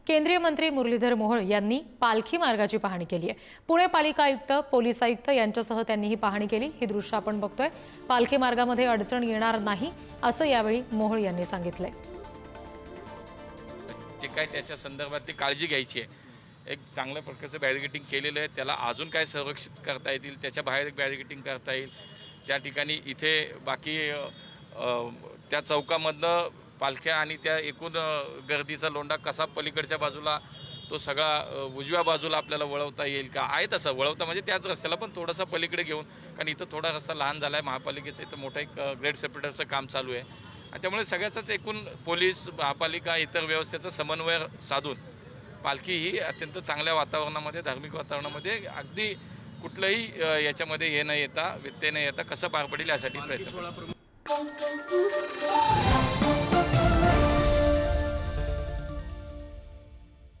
केंद्रीय मंत्री मुरलीधर मोहोळ यांनी पालखी मार्गाची पाहणी केली आहे। पुणे पालिका आयुक्त, पोलीस आयुक्त यांच्यासह त्यांनी ही पाहणी केली। ही दृश्य आपण बघतोय। पालखी मार्गामध्ये अडचण येणार नाही असं यावेळी मोहोळ यांनी सांगितलंय। जे काय त्याच्या संदर्भात काळजी घ्यायची आहे। एक चांगल्या प्रकारचं बॅरिकेटिंग केलेलं आहे, त्याला अजून काय संरक्षित करता येईल, त्याच्या बाहेर एक बॅरिकेटिंग करता येईल। त्या ठिकाणी इथे बाकी त्या चौकामधनं पालख्या आणि त्या एकूण गर्दीचा लोंढा कसा पलीकडच्या बाजूला तो सगळा उजव्या बाजूला आपल्याला वळवता येईल का, आहे तसं वळवता म्हणजे त्याच रस्त्याला पण थोडासा पलीकडे घेऊन, कारण इथं थोडा रस्ता लहान झाला आहे। महापालिकेचं इथं मोठं एक ग्रेड सेपरेटरचं काम चालू आहे आणि त्यामुळे सगळ्याचाच एकूण पोलीस, महापालिका, इतर व्यवस्थेचा समन्वय साधून पालखी ही अत्यंत चांगल्या वातावरणामध्ये, धार्मिक वातावरणामध्ये अगदी कुठलंही याच्यामध्ये हे न येता, व्यत्यय न येता कसं पार पडेल यासाठी प्रयत्न